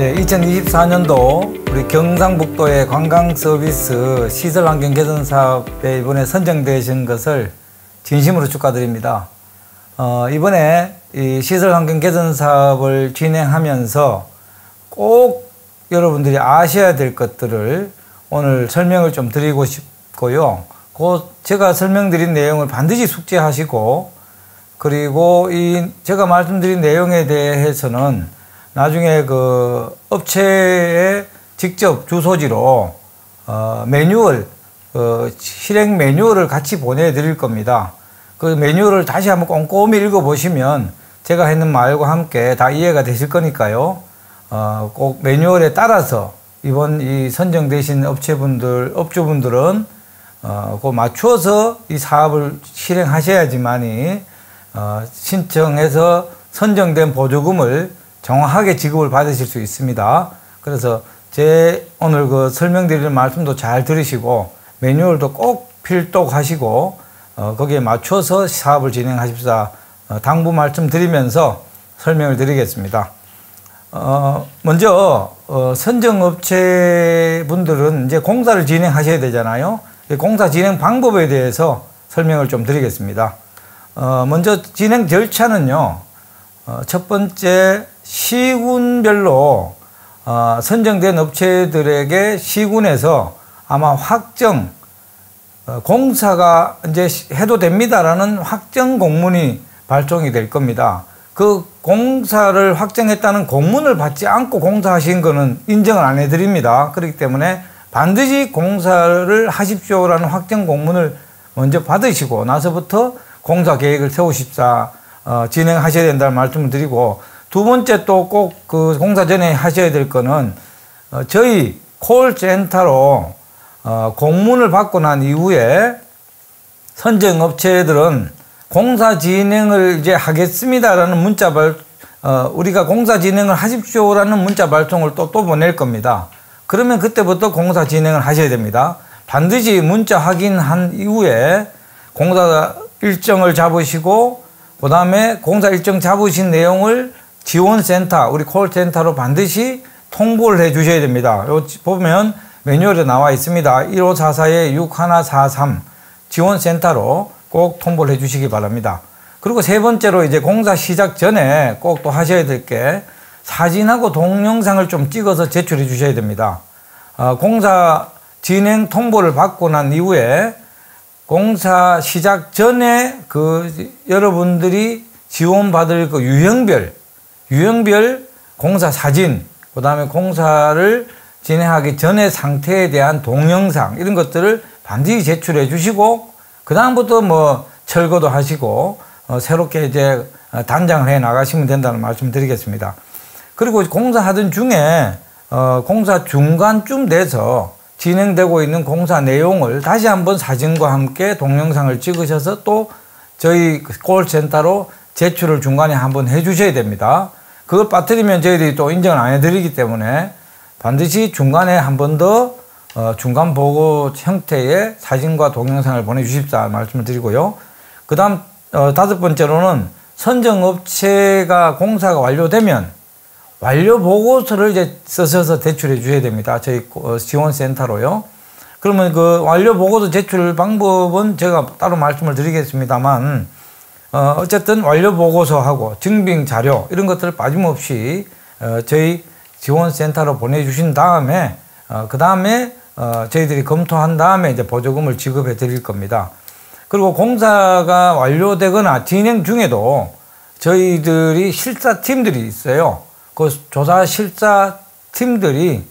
네, 2024년도 우리 경상북도의 관광 서비스 시설 환경 개선 사업에 이번에 선정되신 것을 진심으로 축하드립니다. 이번에 이 시설 환경 개선 사업을 진행하면서 꼭 여러분들이 아셔야 될 것들을 오늘 설명을 좀 드리고 싶고요. 제가 설명드린 내용을 반드시 숙지하시고, 그리고 제가 말씀드린 내용에 대해서는 나중에 그 업체에 직접 주소지로 매뉴얼, 실행 매뉴얼을 같이 보내드릴 겁니다. 그 매뉴얼을 다시 한번 꼼꼼히 읽어보시면 제가 했는 말과 함께 다 이해가 되실 거니까요. 꼭 매뉴얼에 따라서 이번 이 선정되신 업주분들은 꼭 맞추어서 이 사업을 실행하셔야지만이 신청해서 선정된 보조금을 정확하게 지급을 받으실 수 있습니다. 그래서 오늘 그 설명드리는 말씀도 잘 들으시고 매뉴얼도 꼭 필독하시고 거기에 맞춰서 사업을 진행하십사 당부 말씀드리면서 설명을 드리겠습니다. 먼저 선정업체 분들은 이제 공사를 진행하셔야 되잖아요. 공사 진행 방법에 대해서 설명을 좀 드리겠습니다. 먼저 진행 절차는요, 첫 번째 시군별로 선정된 업체들에게 시군에서 아마 공사가 이제 해도 됩니다라는 확정 공문이 발송이 될 겁니다. 그 공사를 확정했다는 공문을 받지 않고 공사하신 거는 인정을 안 해드립니다. 그렇기 때문에 반드시 공사를 하십시오라는 확정 공문을 먼저 받으시고 나서부터 공사 계획을 세우십사 진행하셔야 된다는 말씀을 드리고, 두 번째 또 꼭 그 공사 전에 하셔야 될 거는 저희 콜센터로 공문을 받고 난 이후에 선정업체들은 공사 진행을 이제 하겠습니다라는 우리가 공사 진행을 하십시오라는 문자 발송을 또 보낼 겁니다. 그러면 그때부터 공사 진행을 하셔야 됩니다. 반드시 문자 확인한 이후에 공사 일정을 잡으시고, 그 다음에 공사 일정 잡으신 내용을 지원센터, 우리 콜센터로 반드시 통보를 해 주셔야 됩니다. 요 보면 매뉴얼에 나와 있습니다. 1544-6143 지원센터로 꼭 통보를 해 주시기 바랍니다. 그리고 세 번째로 이제 공사 시작 전에 꼭 또 하셔야 될 게 사진하고 동영상을 좀 찍어서 제출해 주셔야 됩니다. 공사 진행 통보를 받고 난 이후에 공사 시작 전에 여러분들이 지원받을 그 유형별 공사 사진, 그 다음에 공사를 진행하기 전의 상태에 대한 동영상, 이런 것들을 반드시 제출해 주시고, 그 다음부터 뭐 철거도 하시고 새롭게 이제 단장을 해 나가시면 된다는 말씀 드리겠습니다. 그리고 공사하던 중에 공사 중간쯤 돼서 진행되고 있는 공사 내용을 다시 한번 사진과 함께 동영상을 찍으셔서 또 저희 콜센터로 제출을 중간에 한번 해 주셔야 됩니다. 그걸 빠뜨리면 저희들이 또 인정을 안 해드리기 때문에 반드시 중간에 한 번 더 중간 보고 형태의 사진과 동영상을 보내주십사 말씀을 드리고요. 그 다음 다섯 번째로는 선정업체가 공사가 완료되면 완료 보고서를 이제 써서 제출해 주셔야 됩니다. 저희 지원센터로요. 그러면 그 완료 보고서 제출 방법은 제가 따로 말씀을 드리겠습니다만, 어쨌든 완료 보고서하고 증빙 자료 이런 것들을 빠짐없이 저희 지원센터로 보내주신 다음에 그 다음에 저희들이 검토한 다음에 이제 보조금을 지급해 드릴 겁니다. 그리고 공사가 완료되거나 진행 중에도 저희들이 실사팀들이 있어요. 그 조사 실사팀들이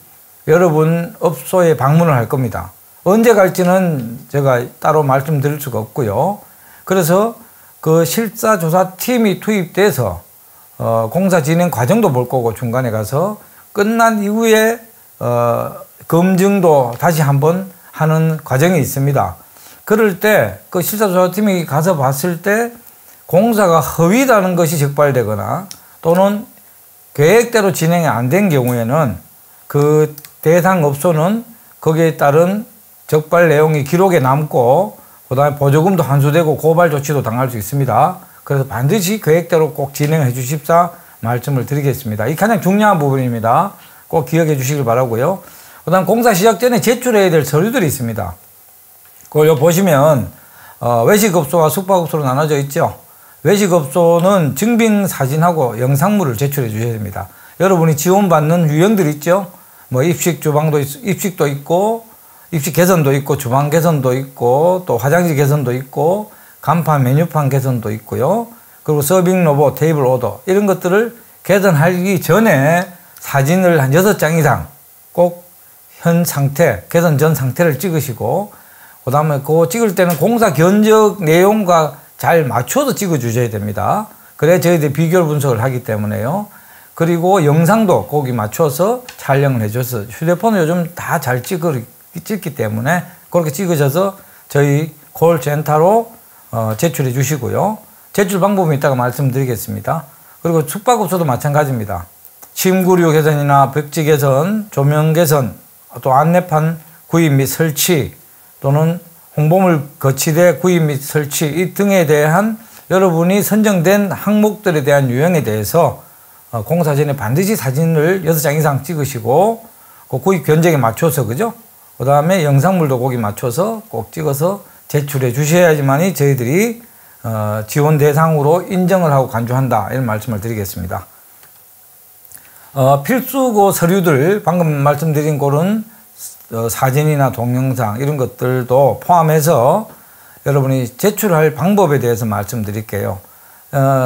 여러분 업소에 방문을 할 겁니다. 언제 갈지는 제가 따로 말씀드릴 수가 없고요. 그래서 그 실사조사팀이 투입돼서 공사 진행 과정도 볼 거고, 중간에 가서 끝난 이후에 검증도 다시 한번 하는 과정이 있습니다. 그럴 때 그 실사조사팀이 가서 봤을 때 공사가 허위라는 것이 적발되거나 또는 계획대로 진행이 안 된 경우에는 그 대상 업소는 거기에 따른 적발 내용이 기록에 남고, 그 다음에 보조금도 환수되고 고발 조치도 당할 수 있습니다. 그래서 반드시 계획대로 꼭 진행해 주십사 말씀을 드리겠습니다. 이 가장 중요한 부분입니다. 꼭 기억해 주시길 바라고요. 그 다음 공사 시작 전에 제출해야 될 서류들이 있습니다. 그걸 보시면 외식업소와 숙박업소로 나눠져 있죠. 외식업소는 증빙사진하고 영상물을 제출해 주셔야 됩니다. 여러분이 지원받는 유형들 있죠. 뭐 입식 주방도 입식도 있고 입식 개선도 있고 주방 개선도 있고 또 화장실 개선도 있고 간판 메뉴판 개선도 있고요. 그리고 서빙 로봇, 테이블 오더 이런 것들을 개선하기 전에 사진을 한 6장 이상 꼭 현 상태, 개선 전 상태를 찍으시고 그 다음에 그거 찍을 때는 공사 견적 내용과 잘 맞춰서 찍어 주셔야 됩니다. 그래야 저희들이 비교를 분석을 하기 때문에요. 그리고 영상도 거기 맞춰서 촬영을 해줘서 휴대폰을 요즘 다 잘 찍기 때문에 그렇게 찍으셔서 저희 콜센터로 제출해 주시고요. 제출 방법은 이따가 말씀드리겠습니다. 그리고 숙박업소도 마찬가지입니다. 침구류 개선이나 벽지 개선, 조명 개선, 또 안내판 구입 및 설치 또는 홍보물 거치대 구입 및 설치 이 등에 대한 여러분이 선정된 항목들에 대한 유형에 대해서 공사 전에 반드시 사진을 6장 이상 찍으시고 그 구입 견적에 맞춰서 그죠? 그 다음에 영상물도 거기 맞춰서 꼭 찍어서 제출해 주셔야지만이 저희들이 지원 대상으로 인정을 하고 간주한다 이런 말씀을 드리겠습니다. 필수 서류들 방금 말씀드린 그런 사진이나 동영상 이런 것들도 포함해서 여러분이 제출할 방법에 대해서 말씀드릴게요.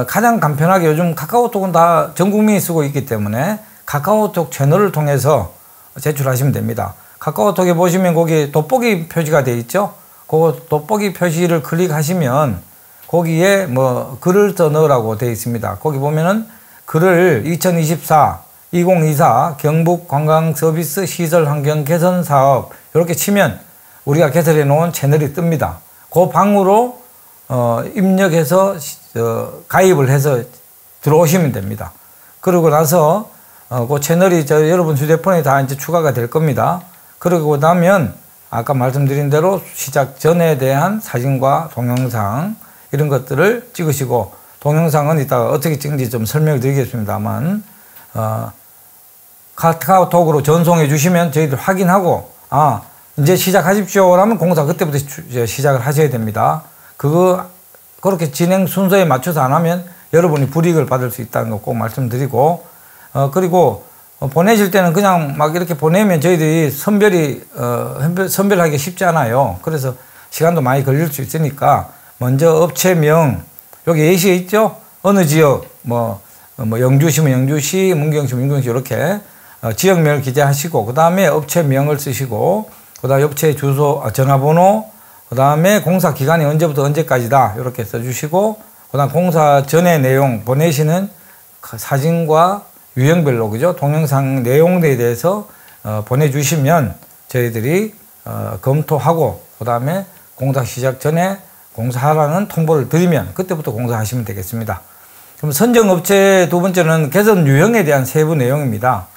가장 간편하게 요즘 카카오톡은 다 전 국민이 쓰고 있기 때문에 카카오톡 채널을 통해서 제출하시면 됩니다. 카카오톡에 보시면 거기 돋보기 표시가 되어 있죠. 그 돋보기 표시를 클릭하시면 거기에 뭐 글을 써 넣으라고 되어 있습니다. 거기 보면은 글을 2024 경북 관광서비스 시설 환경 개선 사업 이렇게 치면 우리가 개설해 놓은 채널이 뜹니다. 그 방으로 입력해서 가입을 해서 들어오시면 됩니다. 그러고 나서 그 채널이 여러분 휴대폰에 다 이제 추가가 될 겁니다. 그러고 나면 아까 말씀드린 대로 시작 전에 대한 사진과 동영상 이런 것들을 찍으시고 동영상은 이따가 어떻게 찍는지 좀 설명을 드리겠습니다만 카카오톡으로 전송해 주시면 저희들 확인하고 이제 시작하십시오 라면 공사 그때부터 시작을 하셔야 됩니다. 그렇게 진행 순서에 맞춰서 안 하면 여러분이 불이익을 받을 수 있다는 거 꼭 말씀드리고 그리고 보내실 때는 그냥 막 이렇게 보내면 저희들이 선별하기 쉽지 않아요. 그래서 시간도 많이 걸릴 수 있으니까 먼저 업체명 여기 예시에 있죠. 어느 지역 뭐 영주시면 영주시, 문경시면 문경시 이렇게 지역명을 기재하시고 그 다음에 업체명을 쓰시고 그 다음에 업체 주소, 전화번호 그 다음에 공사 기간이 언제부터 언제까지다 이렇게 써주시고 그 다음 공사 전의 내용 보내시는 사진과 유형별로 그죠? 동영상 내용에 대해서 보내주시면 저희들이 검토하고 그 다음에 공사 시작 전에 공사하라는 통보를 드리면 그때부터 공사하시면 되겠습니다. 그럼 선정업체 두 번째는 개선 유형에 대한 세부 내용입니다.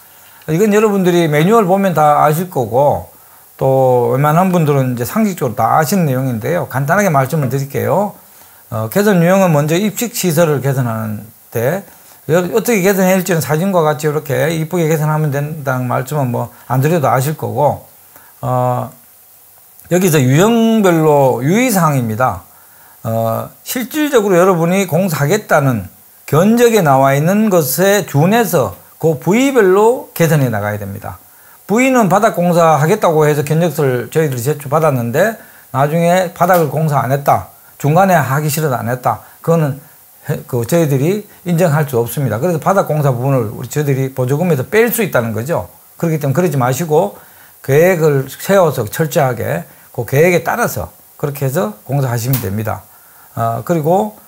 이건 여러분들이 매뉴얼 보면 다 아실 거고 또 웬만한 분들은 이제 상식적으로 다 아시는 내용인데요. 간단하게 말씀을 드릴게요. 개선 유형은 먼저 입식 시설을 개선하는데 어떻게 개선해야 할지는 사진과 같이 이렇게 이쁘게 개선하면 된다는 말씀은 뭐 안 드려도 아실 거고 여기서 유형별로 유의사항입니다. 실질적으로 여러분이 공사하겠다는 견적에 나와 있는 것에 준해서 그 부위별로 개선해 나가야 됩니다. 부위는 바닥 공사 하겠다고 해서 견적서를 저희들이 제출받았는데 나중에 바닥을 공사 안 했다. 중간에 하기 싫어서 안 했다. 그거는 저희들이 인정할 수 없습니다. 그래서 바닥 공사 부분을 저희들이 보조금에서 뺄 수 있다는 거죠. 그렇기 때문에 그러지 마시고 계획을 세워서 철저하게 그 계획에 따라서 그렇게 해서 공사하시면 됩니다. 그리고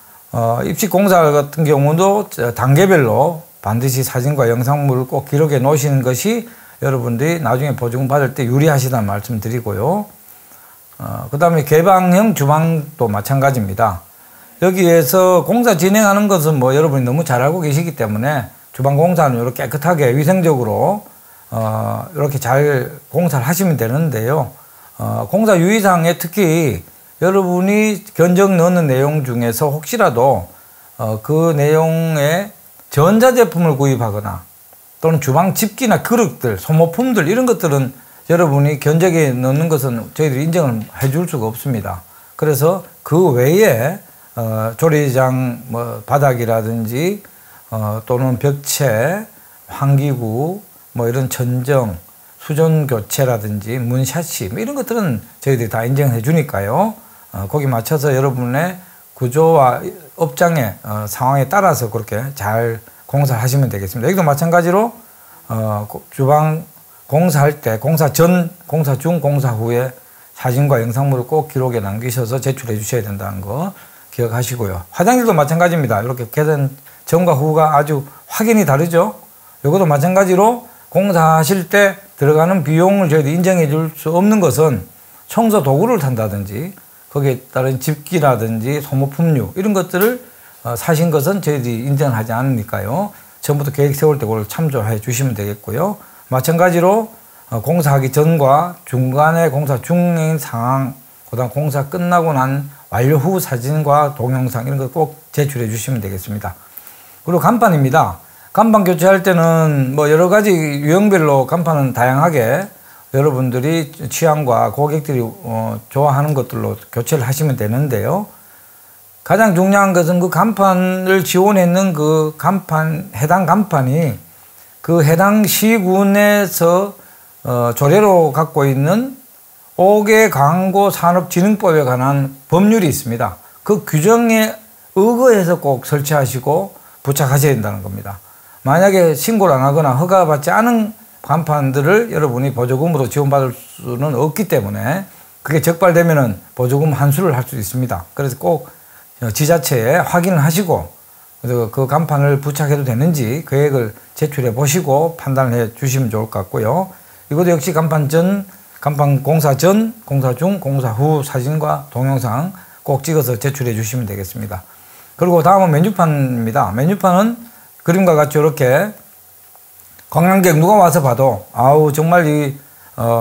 입식 공사 같은 경우도 단계별로 반드시 사진과 영상물을 꼭 기록해 놓으시는 것이 여러분들이 나중에 보조금 받을 때 유리하시다는 말씀 드리고요. 그 다음에 개방형 주방도 마찬가지입니다. 여기에서 공사 진행하는 것은 뭐 여러분이 너무 잘 알고 계시기 때문에 주방 공사는 이렇게 깨끗하게 위생적으로 이렇게 잘 공사를 하시면 되는데요. 공사 유의사항에 특히 여러분이 견적 넣는 내용 중에서 혹시라도 그 내용에 전자제품을 구입하거나 또는 주방 집기나 그릇들, 소모품들 이런 것들은 여러분이 견적에 넣는 것은 저희들이 인정을 해줄 수가 없습니다. 그래서 그 외에 조리장 뭐 바닥이라든지 또는 벽체, 환기구, 뭐 이런 전정, 수전 교체라든지 문 샤시 뭐 이런 것들은 저희들이 다 인정해 주니까요. 거기 맞춰서 여러분의 구조와 업장의 상황에 따라서 그렇게 잘 공사하시면 되겠습니다. 여기도 마찬가지로 주방 공사할 때 공사 전, 공사 중, 공사 후에 사진과 영상물을 꼭 기록에 남기셔서 제출해 주셔야 된다는 거 기억하시고요. 화장실도 마찬가지입니다. 이렇게 개선 전과 후가 아주 확연히 다르죠. 이것도 마찬가지로 공사하실 때 들어가는 비용을 저희들이 인정해 줄 수 없는 것은 청소 도구를 산다든지 거기에 따른 집기라든지 소모품류 이런 것들을 사신 것은 저희들이 인정하지 않으니까요. 처음부터 계획 세울 때 그걸 참조해 주시면 되겠고요. 마찬가지로 공사하기 전과 중간에 공사 중인 상황, 그다음 공사 끝나고 난 완료 후 사진과 동영상 이런 거 꼭 제출해 주시면 되겠습니다. 그리고 간판입니다. 간판 교체할 때는 뭐 여러 가지 유형별로 간판은 다양하게 여러분들이 취향과 고객들이 좋아하는 것들로 교체를 하시면 되는데요. 가장 중요한 것은 그 간판을 지원했는 그 간판, 해당 간판이 그 해당 시군에서 조례로 갖고 있는 5개 광고산업진흥법에 관한 법률이 있습니다. 그 규정에 의거해서 꼭 설치하시고 부착하셔야 된다는 겁니다. 만약에 신고를 안 하거나 허가받지 않은 간판들을 여러분이 보조금으로 지원받을 수는 없기 때문에 그게 적발되면은 보조금 환수를 할 수 있습니다. 그래서 꼭 지자체에 확인을 하시고 그 간판을 부착해도 되는지 계획을 제출해 보시고 판단을 해 주시면 좋을 것 같고요. 이것도 역시 간판 전, 간판 공사 전, 공사 중, 공사 후 사진과 동영상 꼭 찍어서 제출해 주시면 되겠습니다. 그리고 다음은 메뉴판입니다. 메뉴판은 그림과 같이 이렇게 관광객 누가 와서 봐도 아우 정말 이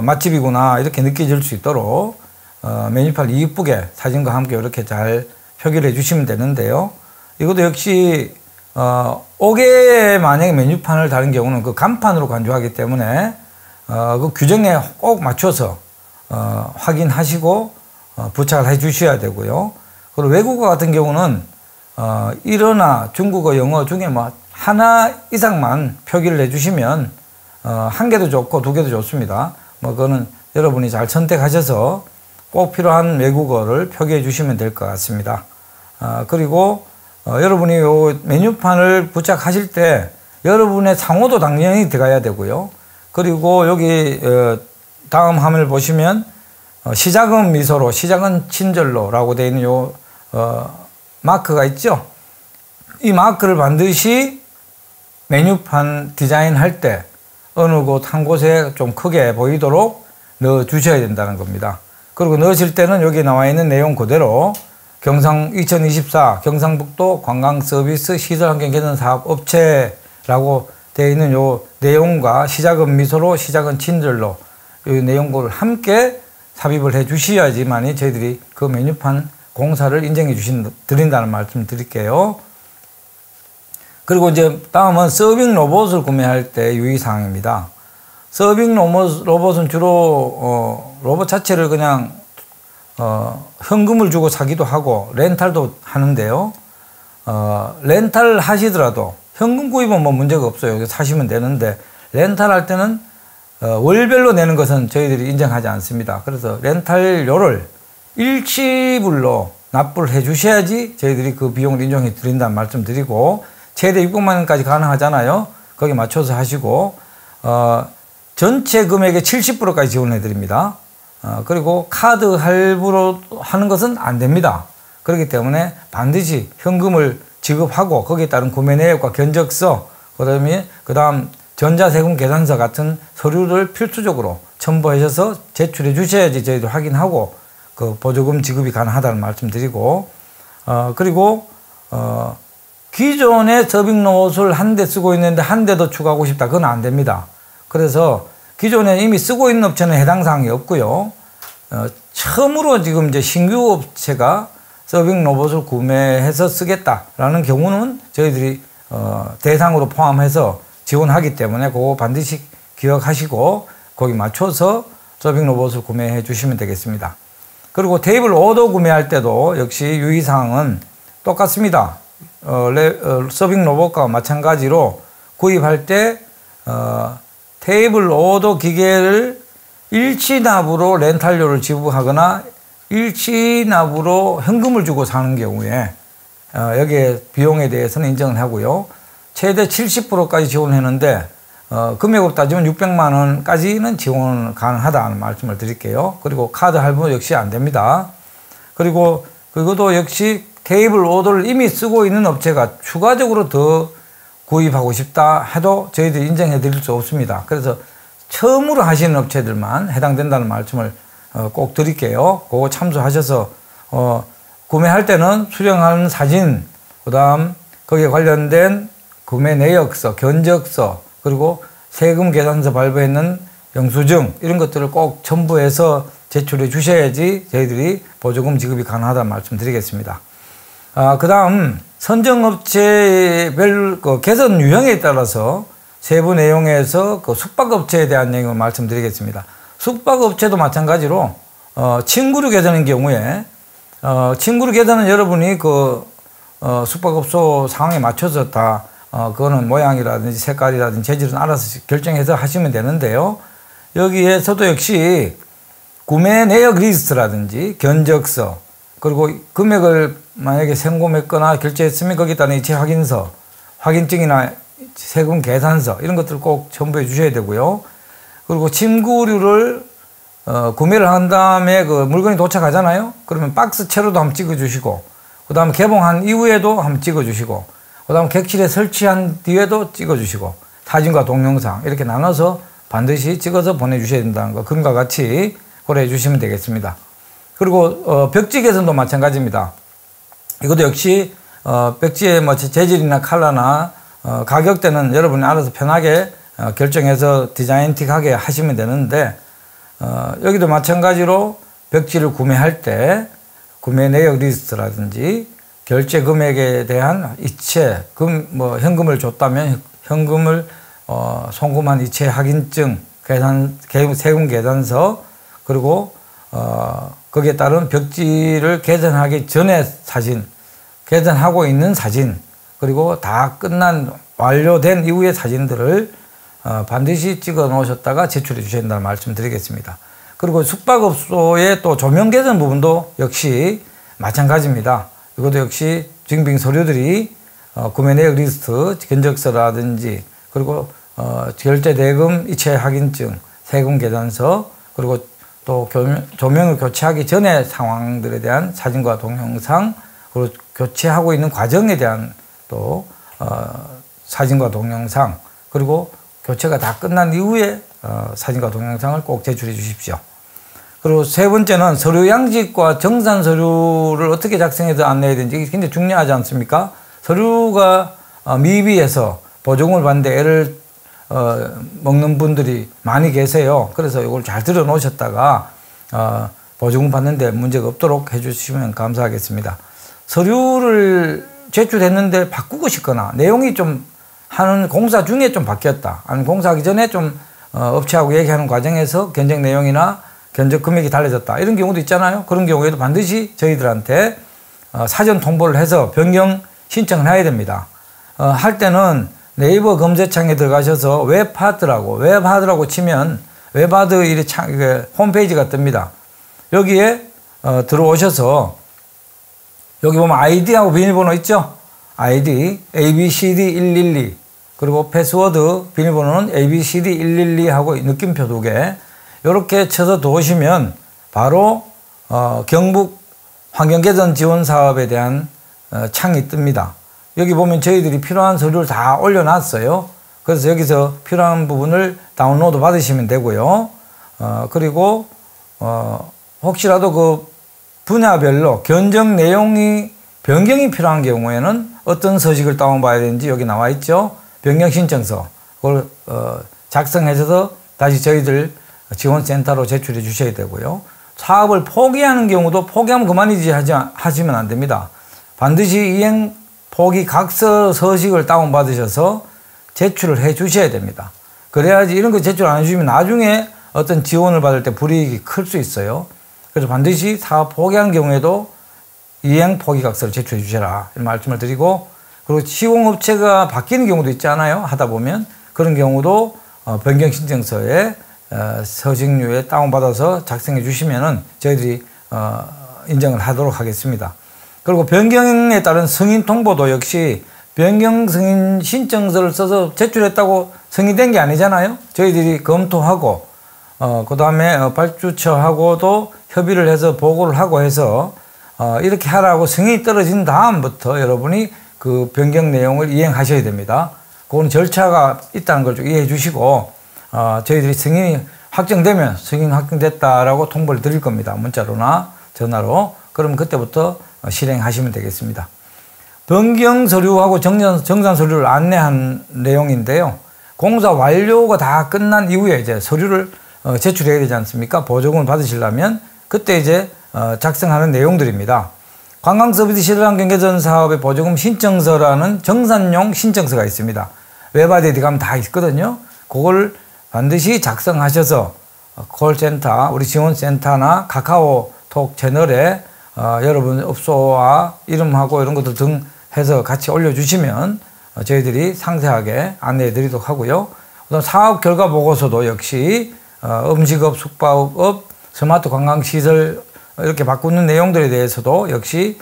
맛집이구나 이렇게 느껴질 수 있도록 메뉴판을 이쁘게 사진과 함께 이렇게 잘 표기를 해 주시면 되는데요. 이것도 역시 5개의 만약에 메뉴판을 다른 경우는 그 간판으로 간주하기 때문에 그 규정에 꼭 맞춰서 확인하시고 부착을 해 주셔야 되고요. 그리고 외국어 같은 경우는 일어나 중국어, 영어 중에 뭐 하나 이상만 표기를 해 주시면 한 개도 좋고 두 개도 좋습니다. 뭐 그거는 여러분이 잘 선택하셔서 꼭 필요한 외국어를 표기해 주시면 될 것 같습니다. 그리고 여러분이 요 메뉴판을 부착하실 때 여러분의 상호도 당연히 들어가야 되고요. 그리고 여기 다음 화면을 보시면 시작은 미소로, 시작은 친절로 라고 되어 있는 요 마크가 있죠. 이 마크를 반드시 메뉴판 디자인할 때 어느 곳 한 곳에 좀 크게 보이도록 넣어 주셔야 된다는 겁니다. 그리고 넣으실 때는 여기 나와 있는 내용 그대로 2024 경상북도 관광서비스 시설환경 개선 사업 업체라고 되어 있는 요 내용과 시작은 미소로, 시작은 친절로 이 내용을 함께 삽입을 해 주셔야지만이 저희들이 그 메뉴판 공사를 인정해 드린다는 말씀 드릴게요. 그리고 이제 다음은 서빙 로봇을 구매할 때 유의사항입니다. 서빙 로봇은 주로 로봇 자체를 그냥 현금을 주고 사기도 하고 렌탈도 하는데요. 렌탈 하시더라도 현금 구입은 뭐 문제가 없어요. 사시면 되는데 렌탈 할 때는 월별로 내는 것은 저희들이 인정하지 않습니다. 그래서 렌탈료를 일시불로 납부를 해 주셔야지 저희들이 그 비용을 인정해 드린다는 말씀 드리고 최대 600만 원까지 가능하잖아요. 거기에 맞춰서 하시고 전체 금액의 70%까지 지원해 드립니다. 그리고 카드 할부로 하는 것은 안 됩니다. 그렇기 때문에 반드시 현금을 지급하고 거기에 따른 구매 내역과 견적서 그다음 전자세금 계산서 같은 서류를 필수적으로 첨부하셔서 제출해 주셔야지 저희도 확인하고 그 보조금 지급이 가능하다는 말씀 드리고 그리고 기존의 서빙 로봇을 한 대 쓰고 있는데 한 대 더 추가하고 싶다. 그건 안 됩니다. 그래서 기존에 이미 쓰고 있는 업체는 해당 사항이 없고요. 처음으로 지금 이제 신규 업체가 서빙 로봇을 구매해서 쓰겠다라는 경우는 저희들이 대상으로 포함해서 지원하기 때문에 그거 반드시 기억하시고 거기 맞춰서 서빙 로봇을 구매해 주시면 되겠습니다. 그리고 테이블 오더 구매할 때도 역시 유의사항은 똑같습니다. 서빙 로봇과 마찬가지로 구입할 때 테이블 오더 기계를 일치납으로 렌탈료를 지불하거나 일치납으로 현금을 주고 사는 경우에 여기에 비용에 대해서는 인정을 하고요. 최대 70%까지 지원했는데 금액으로 따지면 600만 원까지는 지원 가능하다는 말씀을 드릴게요. 그리고 카드 할부 역시 안 됩니다. 그리고 그것도 역시 테이블 오더를 이미 쓰고 있는 업체가 추가적으로 더 구입하고 싶다 해도 저희들이 인정해 드릴 수 없습니다. 그래서 처음으로 하시는 업체들만 해당된다는 말씀을 꼭 드릴게요. 그거 참조하셔서 구매할 때는 수령하는 사진, 그 다음 거기에 관련된 구매 내역서, 견적서, 그리고 세금 계산서 발부했는 영수증 이런 것들을 꼭 첨부해서 제출해 주셔야지 저희들이 보조금 지급이 가능하다는 말씀 드리겠습니다. 그 다음 선정업체별 개선 유형에 따라서 세부 내용에서 숙박업체에 대한 내용을 말씀드리겠습니다. 숙박업체도 마찬가지로 침구류 개선인 경우에 침구류 개선은 여러분이 숙박업소 상황에 맞춰서 다 그거는 모양이라든지 색깔이라든지 재질은 알아서 결정해서 하시면 되는데요. 여기에서도 역시 구매 내역 리스트라든지 견적서, 그리고 금액을 만약에 생고했거나 결제했으면 거기에 따른 이체 확인서, 확인증이나 세금 계산서 이런 것들을 꼭 첨부해 주셔야 되고요. 그리고 침구류를 구매를 한 다음에 그 물건이 도착하잖아요. 그러면 박스채로도 한번 찍어 주시고, 그 다음에 개봉한 이후에도 한번 찍어 주시고, 그 다음 객실에 설치한 뒤에도 찍어 주시고, 사진과 동영상 이렇게 나눠서 반드시 찍어서 보내주셔야 된다는 거, 그런과 같이 고려해 주시면 되겠습니다. 그리고 벽지 개선도 마찬가지입니다. 이것도 역시 벽지의 뭐 재질이나 컬러나 가격대는 여러분이 알아서 편하게 결정해서 디자인틱하게 하시면 되는데, 여기도 마찬가지로 벽지를 구매할 때 구매 내역 리스트라든지 결제 금액에 대한 이체, 현금을 줬다면 현금을 송금한 이체 확인증, 세금 계산서, 그리고 거기에 따른 벽지를 개선하기 전에 사진, 개선하고 있는 사진, 그리고 다 끝난 완료된 이후의 사진들을 반드시 찍어 놓으셨다가 제출해 주셔야 된다는 말씀 드리겠습니다. 그리고 숙박업소의 또 조명 개선 부분도 역시 마찬가지입니다. 이것도 역시 증빙 서류들이 구매 내역 리스트, 견적서라든지, 그리고 결제 대금 이체 확인증, 세금 계산서, 그리고 또 조명을 교체하기 전에 상황들에 대한 사진과 동영상, 그리고 교체하고 있는 과정에 대한 또 사진과 동영상, 그리고 교체가 다 끝난 이후에 사진과 동영상을 꼭 제출해 주십시오. 그리고 세 번째는 서류 양식과 정산 서류를 어떻게 작성해서 안내해야 되는지 굉장히 중요하지 않습니까? 서류가 미비해서 보조금을 받는데 애를 먹는 분들이 많이 계세요. 그래서 이걸 잘 들어 놓으셨다가 보조금 받는데 문제가 없도록 해주시면 감사하겠습니다. 서류를 제출했는데 바꾸고 싶거나 내용이 좀 하는 공사 중에 좀 바뀌었다, 아니면 공사하기 전에 좀 업체하고 얘기하는 과정에서 견적 내용이나 견적 금액이 달라졌다, 이런 경우도 있잖아요. 그런 경우에도 반드시 저희들한테 사전 통보를 해서 변경 신청을 해야 됩니다. 할 때는 네이버 검색창에 들어가셔서 웹하드라고 치면 웹하드 홈페이지가 뜹니다. 여기에 들어오셔서 여기 보면 아이디하고 비밀번호 있죠? 아이디 ABCD112, 그리고 패스워드 비밀번호는 ABCD112 하고 느낌표 2개 이렇게 쳐서 들어오시면 바로 경북 환경개선 지원 사업에 대한 창이 뜹니다. 여기 보면 저희들이 필요한 서류를 다 올려놨어요. 그래서 여기서 필요한 부분을 다운로드 받으시면 되고요. 그리고 혹시라도 그 분야별로 견적 내용이 변경이 필요한 경우에는 어떤 서식을 다운받아야 되는지 여기 나와 있죠. 변경 신청서, 그걸 작성해서 다시 저희들 지원센터로 제출해 주셔야 되고요. 사업을 포기하는 경우도 포기하면 그만이지 하시면 안 됩니다. 반드시 이행 포기 각서 서식을 다운받으셔서 제출을 해 주셔야 됩니다. 그래야지 이런 거 제출 안 해주시면 나중에 어떤 지원을 받을 때 불이익이 클 수 있어요. 그래서 반드시 사업 포기한 경우에도 이행 포기각서를 제출해 주셔라 이런 말씀을 드리고, 그리고 시공업체가 바뀌는 경우도 있지 않아요? 하다 보면 그런 경우도 변경 신청서에 서식류에 다운받아서 작성해 주시면은 저희들이 인정을 하도록 하겠습니다. 그리고 변경에 따른 승인 통보도 역시 변경 승인 신청서를 써서 제출했다고 승인된 게 아니잖아요. 저희들이 검토하고 그 다음에 발주처하고도 협의를 해서 보고를 하고 해서 이렇게 하라고 승인이 떨어진 다음부터 여러분이 그 변경 내용을 이행하셔야 됩니다. 그건 절차가 있다는 걸 좀 이해해 주시고 저희들이 승인이 확정되면 승인 확정됐다라고 통보를 드릴 겁니다. 문자로나 전화로. 그럼 그때부터 실행하시면 되겠습니다. 변경 서류하고 정산 서류를 안내한 내용인데요. 공사 완료가 다 끝난 이후에 이제 서류를 제출해야 되지 않습니까? 보조금을 받으시려면 그때 이제 작성하는 내용들입니다. 관광서비스 시설환경 개선 사업의 보조금 신청서라는 정산용 신청서가 있습니다. 웹아드에 가면 다 있거든요. 그걸 반드시 작성하셔서 콜센터, 우리 지원센터나 카카오톡 채널에 여러분 업소와 이름하고 이런 것도 등 해서 같이 올려주시면 저희들이 상세하게 안내해 드리도록 하고요. 그다음 사업 결과 보고서도 역시 음식업, 숙박업, 스마트 관광시설 이렇게 바꾸는 내용들에 대해서도 역시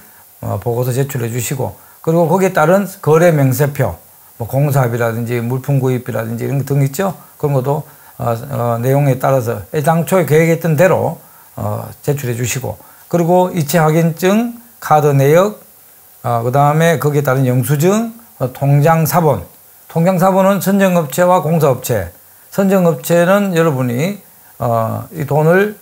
보고서 제출해 주시고, 그리고 거기에 따른 거래 명세표, 뭐 공사비라든지 물품 구입비라든지 이런 등 있죠. 그런 것도 내용에 따라서 애당초에 계획했던 대로 제출해 주시고, 그리고 이체 확인증, 카드 내역, 그 다음에 거기에 따른 영수증, 통장 사본. 통장 사본은 선정업체와 공사업체. 선정업체는 여러분이 이 돈을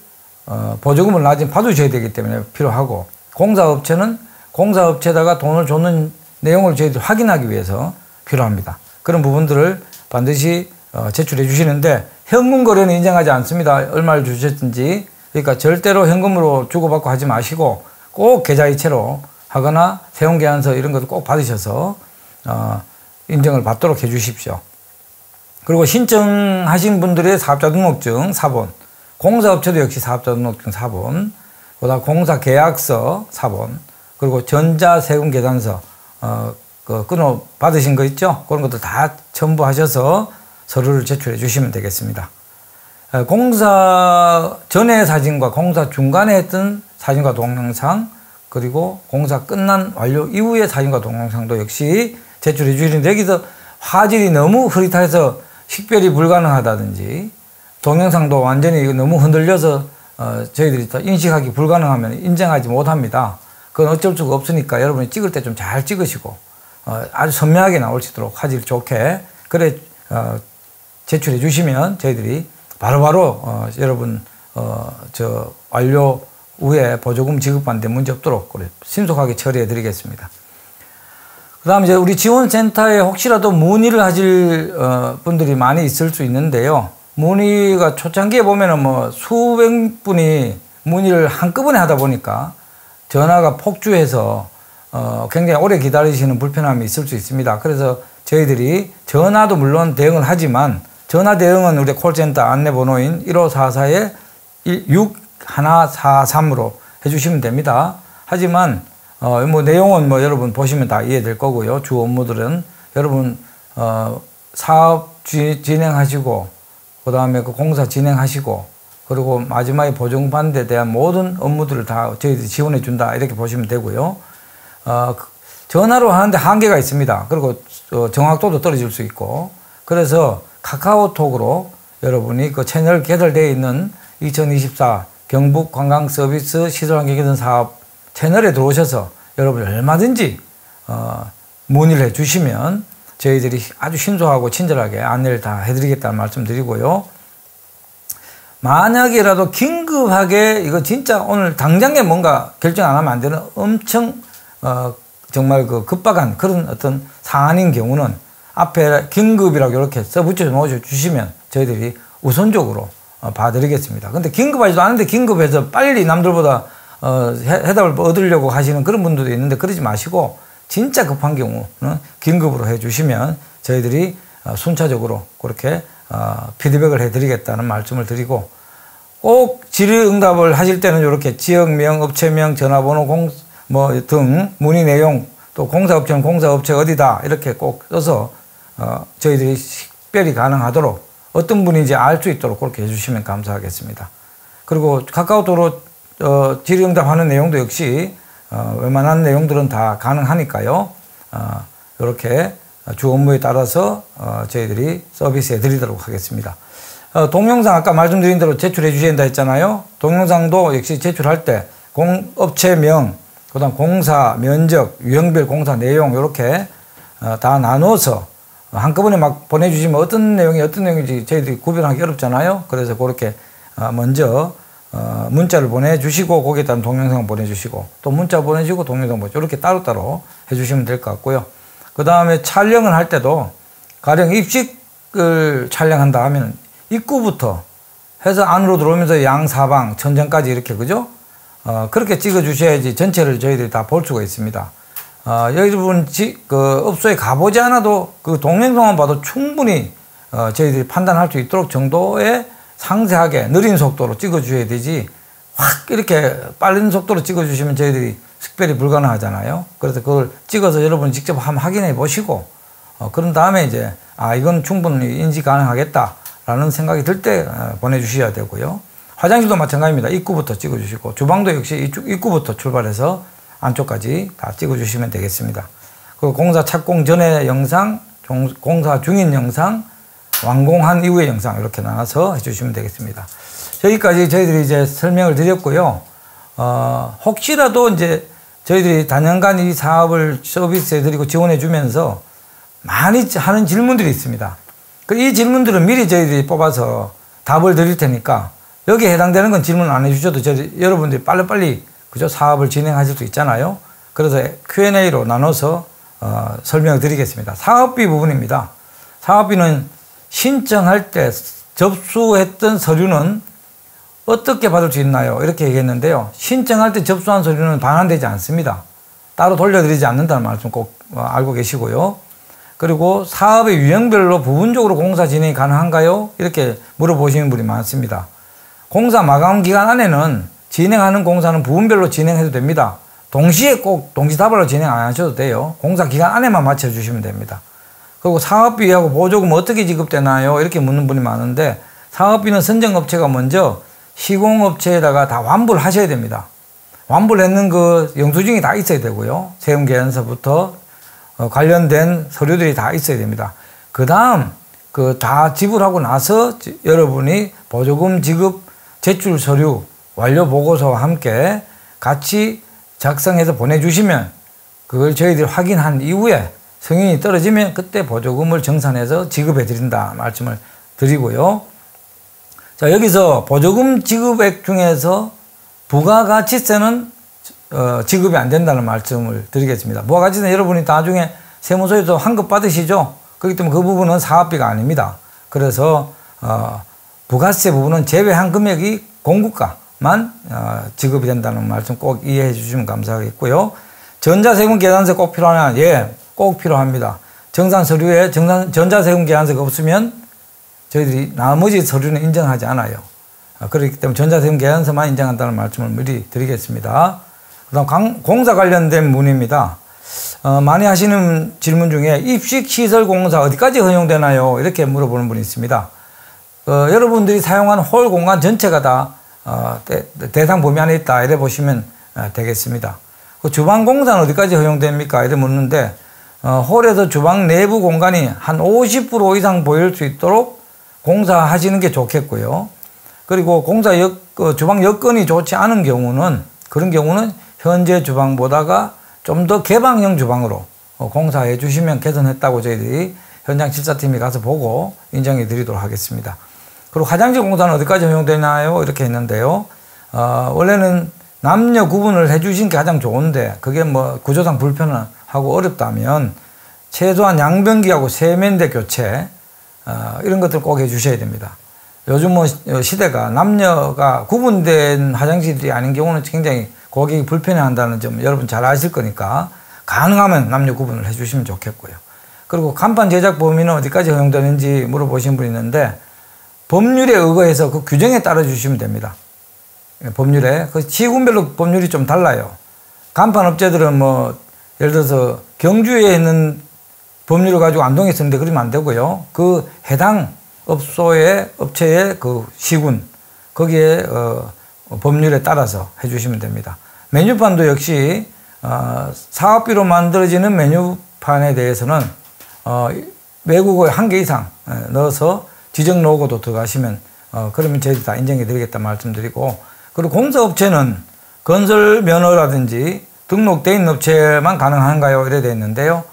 보조금을 나중에 받으셔야 되기 때문에 필요하고, 공사업체는 공사업체에다가 돈을 줬는 내용을 저희들이 확인하기 위해서 필요합니다. 그런 부분들을 반드시 제출해 주시는데, 현금 거래는 인정하지 않습니다. 얼마를 주셨든지. 그러니까 절대로 현금으로 주고받고 하지 마시고 꼭 계좌이체로 하거나 세원계약서 이런 것도 꼭 받으셔서 인정을 받도록 해 주십시오. 그리고 신청하신 분들의 사업자 등록증 사본, 공사업체도 역시 사업자 등록증 사본, 그다음 공사 계약서 사본, 그리고 전자세금 계산서 끊어 받으신 거 있죠? 그런 것도 다 첨부하셔서 서류를 제출해 주시면 되겠습니다. 공사 전의 사진과 공사 중간에 했던 사진과 동영상, 그리고 공사 끝난 완료 이후의 사진과 동영상도 역시 제출해 주시는데, 여기서 화질이 너무 흐릿해서 식별이 불가능하다든지 동영상도 완전히 너무 흔들려서 저희들이 인식하기 불가능하면 인정하지 못합니다. 그건 어쩔 수가 없으니까 여러분이 찍을 때 좀 잘 찍으시고 아주 선명하게 나올 수 있도록 화질 좋게 그래 제출해 주시면 저희들이 바로바로 여러분 저 완료 후에 보조금 지급받는 데 문제 없도록 신속하게 처리해 드리겠습니다. 그 다음 이제 우리 지원센터에 혹시라도 문의를 하실 분들이 많이 있을 수 있는데요. 문의가 초창기에 보면은 뭐 수백 분이 문의를 한꺼번에 하다 보니까 전화가 폭주해서 굉장히 오래 기다리시는 불편함이 있을 수 있습니다. 그래서 저희들이 전화도 물론 대응을 하지만 전화 대응은 우리 콜센터 안내번호인 1544-6143으로 해주시면 됩니다. 하지만 뭐 내용은 뭐 여러분 보시면 다 이해될 거고요. 주 업무들은 여러분 사업 진행하시고 그 다음에 그 공사 진행하시고 그리고 마지막에 보조금 받는 데 대한 모든 업무들을 다 저희들이 지원해 준다 이렇게 보시면 되고요. 전화로 하는데 한계가 있습니다. 그리고 정확도도 떨어질 수 있고, 그래서 카카오톡으로 여러분이 그 채널 개설되어 있는 2024 경북 관광 서비스 시설환경 개선 사업 채널에 들어오셔서 여러분이 얼마든지 문의를 해 주시면 저희들이 아주 신속하고 친절하게 안내를 다 해드리겠다는 말씀 드리고요. 만약이라도 긴급하게 이거 진짜 오늘 당장에 뭔가 결정 안 하면 안 되는 엄청 정말 그 급박한 그런 어떤 사안인 경우는 앞에 긴급이라고 이렇게 써붙여 놓으셔 주시면 저희들이 우선적으로 봐드리겠습니다. 근데 긴급하지도 않은데 긴급해서 빨리 남들보다 해답을 얻으려고 하시는 그런 분들도 있는데 그러지 마시고 진짜 급한 경우는 긴급으로 해 주시면 저희들이 순차적으로 그렇게 피드백을 해드리겠다는 말씀을 드리고, 꼭 질의응답을 하실 때는 이렇게 지역명, 업체명, 전화번호, 등 문의 내용, 또 공사업체는 공사업체 어디다 이렇게 꼭 써서 저희들이 식별이 가능하도록 어떤 분인지 알 수 있도록 그렇게 해주시면 감사하겠습니다. 그리고 카카오톡으로 질의응답하는 내용도 역시 웬만한 내용들은 다 가능하니까요. 이렇게 주 업무에 따라서 저희들이 서비스해 드리도록 하겠습니다. 동영상 아까 말씀드린 대로 제출해 주셔야 된다 했잖아요. 동영상도 역시 제출할 때 업체명, 그다음 공사 면적, 유형별 공사 내용 이렇게 다 나눠서 한꺼번에 막 보내주시면 어떤 내용인지 저희들이 구별하기 어렵잖아요. 그래서 그렇게 먼저 문자를 보내주시고 거기에 따른 동영상 보내주시고 또 문자 보내주시고 동영상 보내주시고 이렇게 따로따로 해주시면 될 것 같고요. 그 다음에 촬영을 할 때도 가령 입식을 촬영한다 하면 입구부터 해서 안으로 들어오면서 양사방, 천장까지 이렇게, 그죠? 그렇게 찍어 주셔야지 전체를 저희들이 다 볼 수가 있습니다. 여러분, 업소에 가보지 않아도 그 동영상만 봐도 충분히 저희들이 판단할 수 있도록 정도의 상세하게 느린 속도로 찍어 주셔야 되지, 확 이렇게 빠른 속도로 찍어 주시면 저희들이 식별이 불가능하잖아요. 그래서 그걸 찍어서 여러분이 직접 한번 확인해 보시고, 그런 다음에 이제, 이건 충분히 인지 가능하겠다라는 생각이 들 때 보내주셔야 되고요. 화장실도 마찬가지입니다. 입구부터 찍어 주시고, 주방도 역시 입구부터 출발해서 안쪽까지 다 찍어 주시면 되겠습니다. 그 공사 착공 전의 영상, 공사 중인 영상, 완공한 이후의 영상 이렇게 나눠서 해주시면 되겠습니다. 여기까지 저희들이 이제 설명을 드렸고요. 혹시라도 이제 저희들이 단연간 이 사업을 서비스해 드리고 지원해 주면서 많이 하는 질문들이 있습니다. 이 질문들은 미리 저희들이 뽑아서 답을 드릴 테니까 여기에 해당되는 건 질문 안 해주셔도 여러분들이 빨리빨리 그죠? 사업을 진행하실 수 있잖아요. 그래서 Q&A로 나눠서 설명을 드리겠습니다. 사업비 부분입니다. 사업비는 신청할 때 접수했던 서류는 어떻게 받을 수 있나요? 이렇게 얘기했는데요. 신청할 때 접수한 서류는 반환되지 않습니다. 따로 돌려드리지 않는다는 말씀 꼭 알고 계시고요. 그리고 사업의 유형별로 부분적으로 공사 진행이 가능한가요? 이렇게 물어보시는 분이 많습니다. 공사 마감 기간 안에는 진행하는 공사는 부분별로 진행해도 됩니다. 동시에 꼭 동시다발로 진행 안 하셔도 돼요. 공사 기간 안에만 맞춰주시면 됩니다. 그리고 사업비하고 보조금 어떻게 지급되나요? 이렇게 묻는 분이 많은데, 사업비는 선정업체가 먼저 시공업체에다가 다 환불을 하셔야 됩니다. 환불했는 그 영수증이 다 있어야 되고요. 세금계산서부터 관련된 서류들이 다 있어야 됩니다. 그 다음 그 다 지불하고 나서 여러분이 보조금 지급 제출 서류 완료 보고서와 함께 같이 작성해서 보내주시면 그걸 저희들이 확인한 이후에 승인이 떨어지면 그때 보조금을 정산해서 지급해 드린다 말씀을 드리고요. 자, 여기서 보조금 지급액 중에서 부가가치세는 지급이 안 된다는 말씀을 드리겠습니다. 부가가치세는 여러분이 나중에 세무서에서 환급 받으시죠? 그렇기 때문에 그 부분은 사업비가 아닙니다. 그래서 부가세 부분은 제외한 금액이 공급가만 지급이 된다는 말씀 꼭 이해해 주시면 감사하겠고요. 전자세금 계산서 꼭 필요하냐? 예, 꼭 필요합니다. 정산 서류에 전자세금 계산서가 없으면 저희들이 나머지 서류는 인정하지 않아요. 그렇기 때문에 전자세금 계산서만 인정한다는 말씀을 미리 드리겠습니다. 그 다음 공사 관련된 문의입니다. 많이 하시는 질문 중에 입식시설공사 어디까지 허용되나요? 이렇게 물어보는 분이 있습니다. 여러분들이 사용하는 홀 공간 전체가 다 대상 범위 안에 있다 이래 보시면 되겠습니다. 그 주방 공사는 어디까지 허용됩니까? 이래 묻는데, 홀에서 주방 내부 공간이 한 50% 이상 보일 수 있도록 공사하시는 게 좋겠고요. 그리고 주방 여건이 좋지 않은 경우는, 그런 경우는 현재 주방보다가 좀 더 개방형 주방으로 공사해 주시면 개선했다고 저희들이 현장 실사팀이 가서 보고 인정해 드리도록 하겠습니다. 그리고 화장실 공사는 어디까지 허용되나요? 이렇게 했는데요. 원래는 남녀 구분을 해 주신 게 가장 좋은데, 그게 뭐 구조상 불편하고 어렵다면 최소한 양변기하고 세면대 교체, 이런 것들 꼭 해 주셔야 됩니다. 요즘 뭐 시대가 남녀가 구분된 화장실이 아닌 경우는 굉장히 고객이 불편해 한다는 점 여러분 잘 아실 거니까 가능하면 남녀 구분을 해 주시면 좋겠고요. 그리고 간판 제작 범위는 어디까지 허용되는지 물어보신 분이 있는데 법률에 의거해서 그 규정에 따라 주시면 됩니다. 법률에. 그 시군별로 법률이 좀 달라요. 간판 업체들은 뭐 예를 들어서 경주에 있는 법률을 가지고 안동에 쓰는데 그러면 안 되고요. 그 해당 업소의 업체의 그 시군 거기에 법률에 따라서 해주시면 됩니다. 메뉴판도 역시 사업비로 만들어지는 메뉴판에 대해서는 외국어 1개 이상 넣어서 지정 로고도 들어가시면 그러면 저희들이 다 인정해 드리겠다 말씀드리고, 그리고 공사업체는 건설 면허라든지 등록되어 있는 업체만 가능한가요? 이래 되어 있는데요.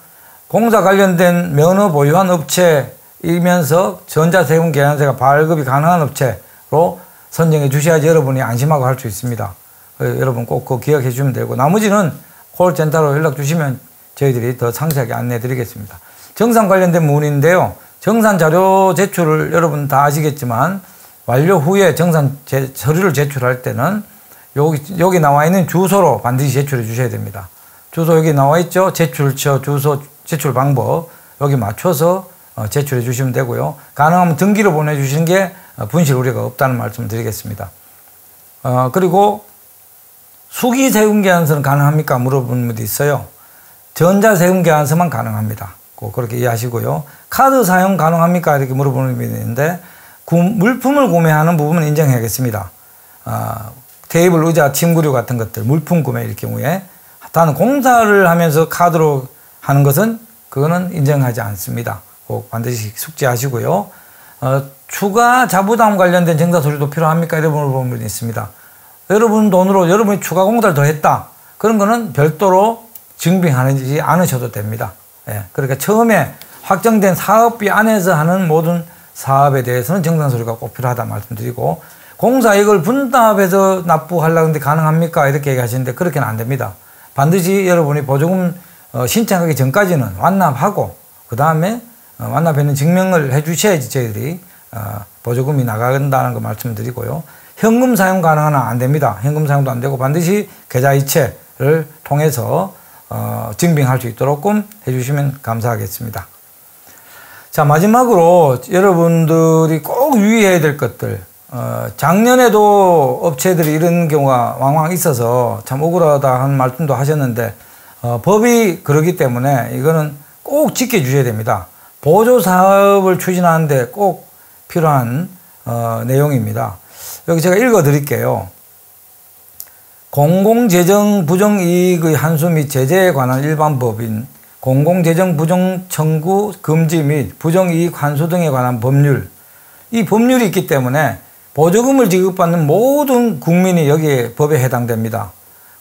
공사 관련된 면허 보유한 업체이면서 전자세금계산서가 발급이 가능한 업체로 선정해 주셔야지 여러분이 안심하고 할 수 있습니다. 여러분 꼭 그거 기억해 주시면 되고, 나머지는 콜센터로 연락 주시면 저희들이 더 상세하게 안내해 드리겠습니다. 정산 관련된 문의인데요. 정산 자료 제출을 여러분 다 아시겠지만 완료 후에 정산 서류를 제출할 때는 여기 나와 있는 주소로 반드시 제출해 주셔야 됩니다. 주소 여기 나와 있죠. 제출처, 주소, 제출 방법 여기 맞춰서 제출해 주시면 되고요. 가능하면 등기로 보내주시는 게 분실 우려가 없다는 말씀을 드리겠습니다. 그리고 수기세금계산서는 가능합니까? 물어보는 분도 있어요. 전자세금계산서만 가능합니다. 꼭 그렇게 이해하시고요. 카드 사용 가능합니까? 이렇게 물어보는 분이 있는데 물품을 구매하는 부분은 인정해야겠습니다. 테이블, 의자, 침구류 같은 것들 물품 구매일 경우에, 다만 공사를 하면서 카드로 하는 것은 그거는 인정하지 않습니다. 꼭 반드시 숙지하시고요. 추가 자부담 관련된 정사서류도 필요합니까? 이런 물어보는 분이 있습니다. 여러분 돈으로 여러분이 추가 공사를 더 했다. 그런 거는 별도로 증빙하지 않으셔도 됩니다. 예, 그러니까 처음에 확정된 사업비 안에서 하는 모든 사업에 대해서는 정산서류가 꼭 필요하다 말씀드리고, 공사이익을 분담해서 납부하려고 하는데 가능합니까? 이렇게 얘기하시는데 그렇게는 안 됩니다. 반드시 여러분이 보조금 신청하기 전까지는 완납하고 그 다음에 완납했는 증명을 해 주셔야지 저희들이 보조금이 나간다는 거 말씀드리고요. 현금 사용 가능하나? 안 됩니다. 현금 사용도 안 되고 반드시 계좌이체를 통해서 증빙할 수 있도록 해주시면 감사하겠습니다. 자, 마지막으로 여러분들이 꼭 유의해야 될 것들, 작년에도 업체들이 이런 경우가 왕왕 있어서 참 억울하다 하는 말씀도 하셨는데 법이 그러기 때문에 이거는 꼭 지켜주셔야 됩니다. 보조사업을 추진하는데 꼭 필요한 내용입니다. 여기 제가 읽어 드릴게요. 공공재정 부정이익의 환수 및 제재에 관한 일반 법인, 공공재정 부정 청구 금지 및 부정이익 환수 등에 관한 법률, 이 법률이 있기 때문에 보조금을 지급받는 모든 국민이 여기에 법에 해당됩니다.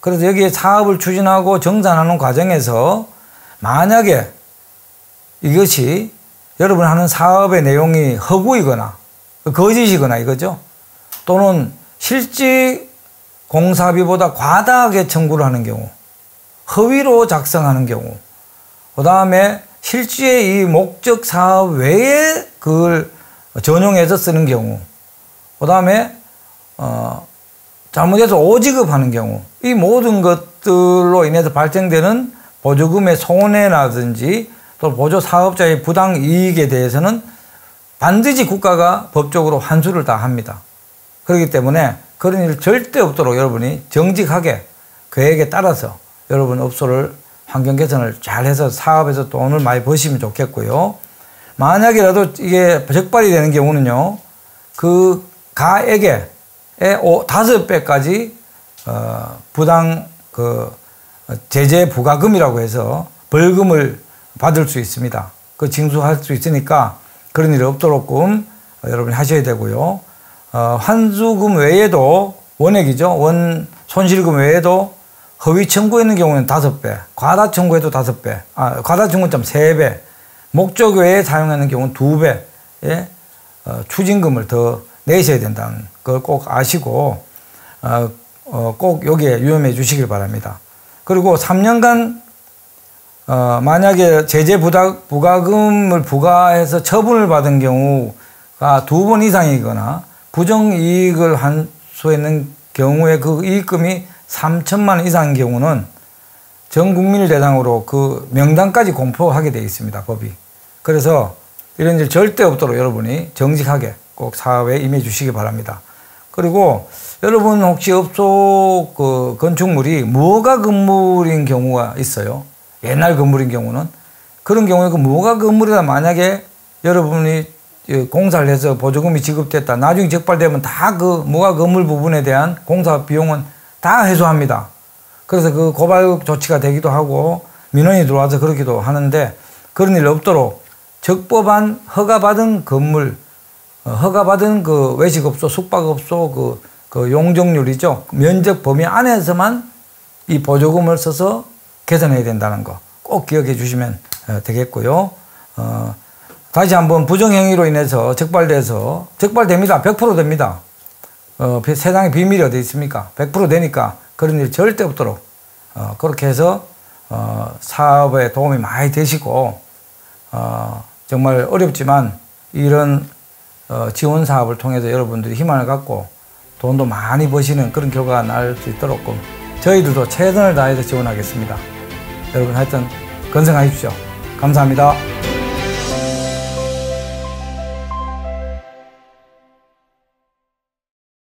그래서 여기에 사업을 추진하고 정산하는 과정에서 만약에 이것이 여러분 하는 사업의 내용이 허구이거나 거짓이거나 이거죠. 또는 실제 공사비보다 과다하게 청구를 하는 경우, 허위로 작성하는 경우, 그 다음에 실제 이 목적 사업 외에 그걸 전용해서 쓰는 경우, 그 다음에 잘못해서 오지급하는 경우, 이 모든 것들로 인해서 발생되는 보조금의 손해라든지 또 보조 사업자의 부당 이익에 대해서는 반드시 국가가 법적으로 환수를 다 합니다. 그렇기 때문에 그런 일 절대 없도록 여러분이 정직하게 계획에 따라서 여러분 업소를 환경 개선을 잘해서 사업에서 돈을 많이 버시면 좋겠고요. 만약이라도 이게 적발이 되는 경우는요, 그 가액의 5배까지 부당 제재 부과금이라고 해서 벌금을 받을 수 있습니다. 그 징수할 수 있으니까 그런 일이 없도록 여러분이 하셔야 되고요. 환수금 외에도 원액이죠. 손실금 외에도 허위 청구했는 경우는 5배, 과다 청구해도 5배, 과다 청구는 3배, 목적 외에 사용하는 경우는 2배의 추징금을 더 내셔야 된다는 걸 꼭 아시고 꼭 여기에 유념해 주시길 바랍니다. 그리고 3년간 만약에 제재 부과금을 부과해서 처분을 받은 경우가 2번 이상이거나 부정이익을 환수했는 경우에 그 이익금이 3천만 원 이상인 경우는 전 국민을 대상으로 그 명단까지 공포하게 되어 있습니다. 법이. 그래서 이런 일 절대 없도록 여러분이 정직하게 꼭 사업에 임해 주시기 바랍니다. 그리고 여러분 혹시 업소 그 건축물이 무허가 건물인 경우가 있어요. 옛날 건물인 경우는. 그런 경우에 그 무허가 건물이다 만약에 여러분이 공사를 해서 보조금이 지급됐다. 나중에 적발되면 다 그 무허가 건물 부분에 대한 공사 비용은 다 회수합니다. 그래서 그 고발 조치가 되기도 하고 민원이 들어와서 그러기도 하는데 그런 일 없도록 적법한 허가받은 건물, 허가받은 그 외식업소, 숙박업소 그 용적률이죠. 면적 범위 안에서만 이 보조금을 써서 개선해야 된다는 거 꼭 기억해 주시면 되겠고요. 다시 한번 부정행위로 인해서 적발됩니다. 100% 됩니다. 세상에 비밀이 어디 있습니까? 100% 되니까 그런 일 절대 없도록 그렇게 해서 사업에 도움이 많이 되시고 정말 어렵지만 이런 지원 사업을 통해서 여러분들이 희망을 갖고 돈도 많이 버시는 그런 결과가 날 수 있도록 저희들도 최선을 다해서 지원하겠습니다. 여러분 하여튼 건승하십시오. 감사합니다.